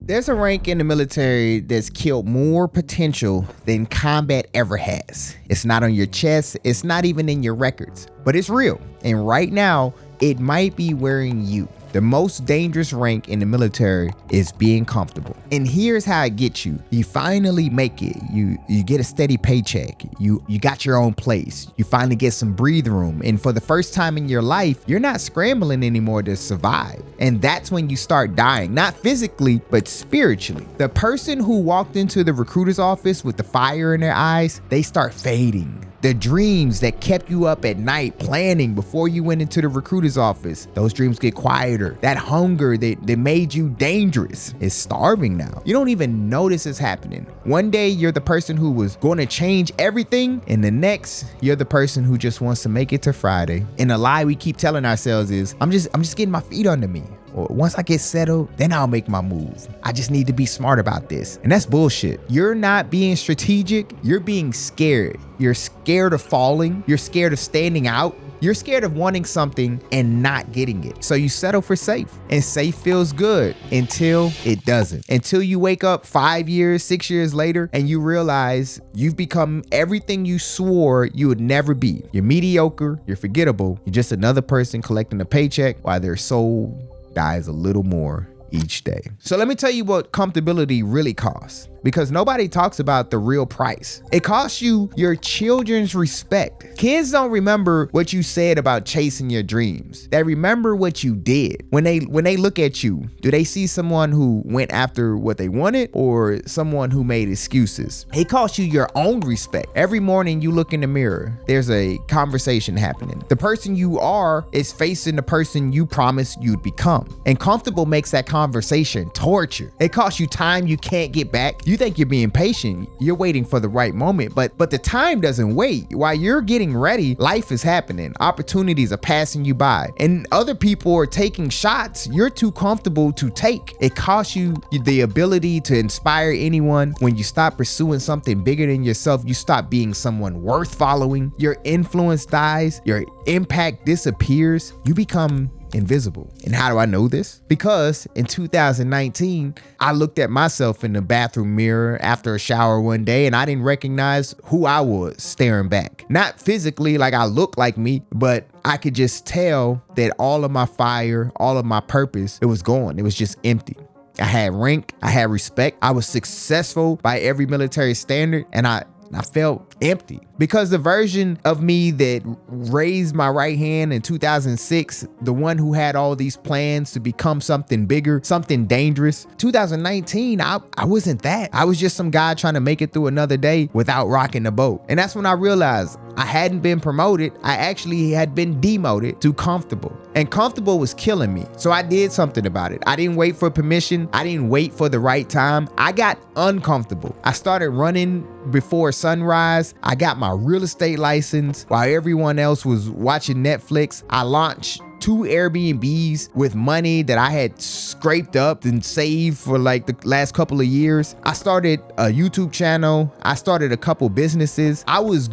There's a rank in the military that's killed more potential than combat ever has. It's not on your chest, it's not even in your records, but it's real. And right now, it might be wearing you. The most dangerous rank in the military is being comfortable. And here's how it gets you. You finally make it. You get a steady paycheck. You got your own place. You finally get some breathing room. And for the first time in your life, you're not scrambling anymore to survive. And that's when you start dying, not physically, but spiritually. The person who walked into the recruiter's office with the fire in their eyes, they start fading. The dreams that kept you up at night planning before you went into the recruiter's office, those dreams get quieter. That hunger that made you dangerous is starving now. You don't even notice it's happening. One day you're the person who was going to change everything, and the next you're the person who just wants to make it to Friday. And the lie we keep telling ourselves is, I'm just getting my feet under me. Or once I get settled, then I'll make my move. I just need to be smart about this. And that's bullshit. You're not being strategic. You're being scared. You're scared of falling. You're scared of standing out. You're scared of wanting something and not getting it. So you settle for safe. And safe feels good until it doesn't. Until you wake up 5 years, 6 years later, and you realize you've become everything you swore you would never be. You're mediocre. You're forgettable. You're just another person collecting a paycheck while their soul dies a little more each day. So let me tell you what comfortability really costs, because nobody talks about the real price. It costs you your children's respect. Kids don't remember what you said about chasing your dreams. They remember what you did. When they look at you, do they see someone who went after what they wanted or someone who made excuses? It costs you your own respect. Every morning you look in the mirror, there's a conversation happening. The person you are is facing the person you promised you'd become. And comfortable makes that conversation torture. It costs you time you can't get back. You think you're being patient, you're waiting for the right moment, but the time doesn't wait. While you're getting ready, life is happening. Opportunities are passing you by, and other people are taking shots you're too comfortable to take. It costs you the ability to inspire anyone. When you stop pursuing something bigger than yourself, you stop being someone worth following. Your influence dies, your impact disappears, you become invisible. And how do I know this? Because in 2019, I looked at myself in the bathroom mirror after a shower one day, and I didn't recognize who I was staring back. Not physically like I looked like me, but I could just tell that all of my fire, all of my purpose, it was gone. It was just empty. I had rank, I had respect, I was successful by every military standard, and I felt empty, because the version of me that raised my right hand in 2006, the one who had all these plans to become something bigger, something dangerous, 2019, I wasn't that. I was just some guy trying to make it through another day without rocking the boat. And that's when I realized I hadn't been promoted. I actually had been demoted to comfortable. And comfortable was killing me. So I did something about it. I didn't wait for permission. I didn't wait for the right time. I got uncomfortable. I started running before sunrise. I got my real estate license while everyone else was watching Netflix. I launched 2 Airbnbs with money that I had scraped up and saved for like the last couple of years. I started a YouTube channel. I started a couple businesses. I was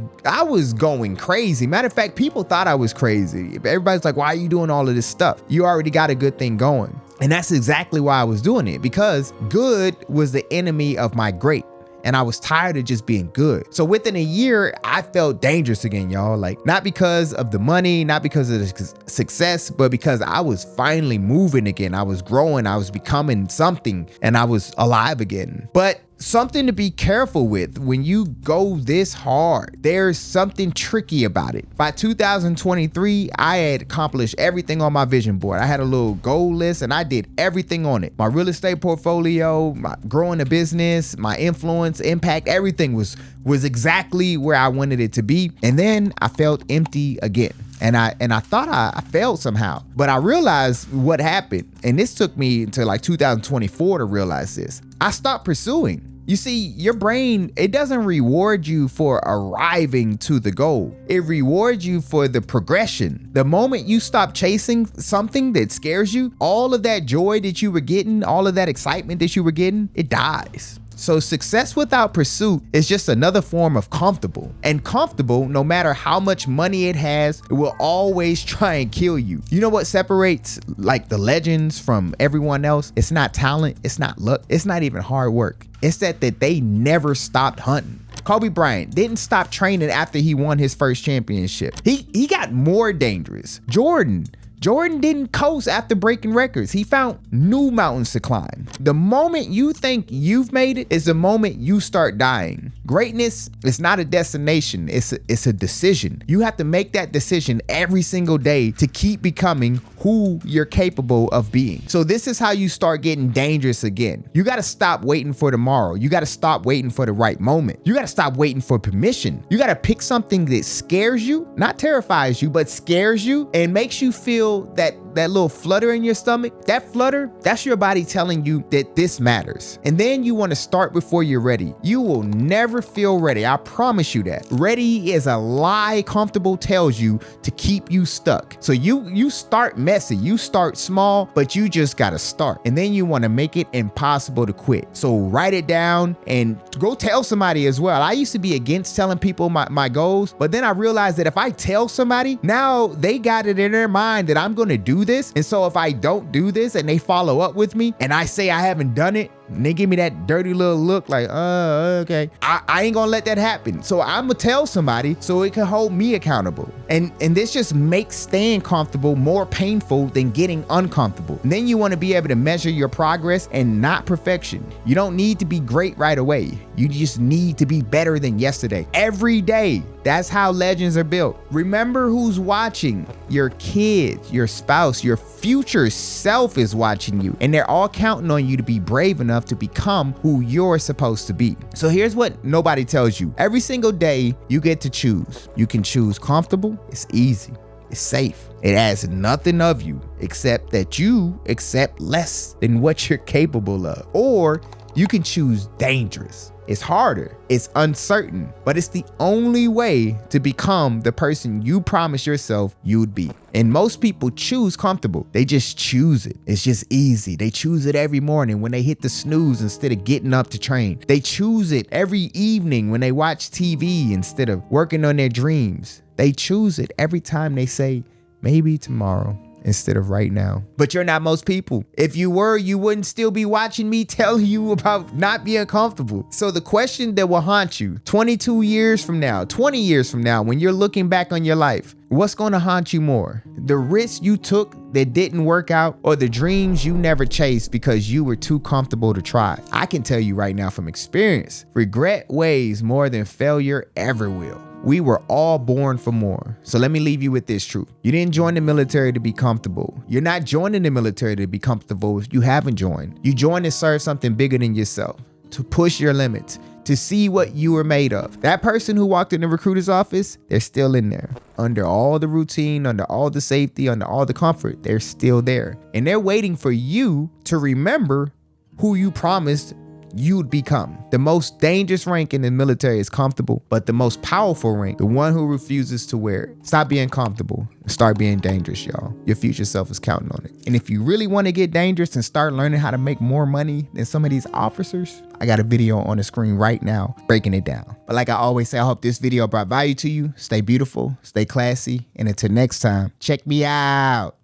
going crazy. Matter of fact, people thought I was crazy. Everybody's like, why are you doing all of this stuff? You already got a good thing going. And that's exactly why I was doing it, because good was the enemy of my great. And I was tired of just being good. So within a year, I felt dangerous again, y'all. Like, not because of the money, not because of the success, but because I was finally moving again. I was growing, I was becoming something, and I was alive again. But something to be careful with when you go this hard. There's something tricky about it. By 2023, I had accomplished everything on my vision board. I had a little goal list and I did everything on it. My real estate portfolio, my growing a business, my influence, impact, everything was exactly where I wanted it to be. And then I felt empty again. And I thought I failed somehow, but I realized what happened. And this took me until like 2024 to realize this. I stopped pursuing. You see, your brain, it doesn't reward you for arriving to the goal. It rewards you for the progression. The moment you stop chasing something that scares you, all of that joy that you were getting, all of that excitement that you were getting, it dies. So success without pursuit is just another form of comfortable. And comfortable, no matter how much money it has, it will always try and kill you. You know what separates like the legends from everyone else? It's not talent, it's not luck, it's not even hard work. It's that they never stopped hunting. Kobe Bryant didn't stop training after he won his first championship. He got more dangerous. Jordan didn't coast after breaking records. He found new mountains to climb. The moment you think you've made it is the moment you start dying. Greatness is not a destination, it's a decision. You have to make that decision every single day to keep becoming who you're capable of being. So this is how you start getting dangerous again. You gotta stop waiting for tomorrow. You gotta stop waiting for the right moment. You gotta stop waiting for permission. You gotta pick something that scares you, not terrifies you, but scares you and makes you feel that little flutter in your stomach. That flutter, that's your body telling you that this matters. And then you want to start before you're ready. You will never feel ready. I promise you that. Ready is a lie comfortable tells you to keep you stuck. So you start messy, you start small, but you just gotta start. And then you want to make it impossible to quit. So write it down and go tell somebody as well. I used to be against telling people my goals, but then I realized that if I tell somebody, now they got it in their mind that I'm gonna do this. And so if I don't do this and they follow up with me and I say I haven't done it, and they give me that dirty little look like, okay, I ain't gonna let that happen. So I'm gonna tell somebody so it can hold me accountable. And this just makes staying comfortable more painful than getting uncomfortable. And then you wanna be able to measure your progress and not perfection. You don't need to be great right away. You just need to be better than yesterday. Every day. That's how legends are built. Remember who's watching. Your kids, your spouse, your future self is watching you. And they're all counting on you to be brave enough to become who you're supposed to be. So here's what nobody tells you. Every single day you get to choose. You can choose comfortable. It's easy. It's safe. It asks nothing of you except that you accept less than what you're capable of. Or you can choose dangerous. It's harder, it's uncertain, but it's the only way to become the person you promised yourself you'd be. And most people choose comfortable. They just choose it. It's just easy. They choose it every morning when they hit the snooze instead of getting up to train. They choose it every evening when they watch TV instead of working on their dreams. They choose it every time they say, maybe tomorrow, instead of right now. But you're not most people. If you were, you wouldn't still be watching me tell you about not being comfortable. So the question that will haunt you 22 years from now, 20 years from now, when you're looking back on your life, what's going to haunt you more? The risks you took that didn't work out, or the dreams you never chased because you were too comfortable to try? I can tell you right now from experience, regret weighs more than failure ever will. We were all born for more. So let me leave you with this truth. You didn't join the military to be comfortable. You're not joining the military to be comfortable if you haven't joined. You joined to serve something bigger than yourself, to push your limits, to see what you were made of. That person who walked in the recruiter's office, they're still in there. Under all the routine, under all the safety, under all the comfort, they're still there. And they're waiting for you to remember who you promised you'd become. The most dangerous rank in the military is comfortable, but the most powerful rank, the one who refuses to wear it. Stop being comfortable and start being dangerous, y'all. Your future self is counting on it. And if you really want to get dangerous and start learning how to make more money than some of these officers, I got a video on the screen right now breaking it down. But like I always say, I hope this video brought value to you. Stay beautiful, stay classy, and until next time, check me out.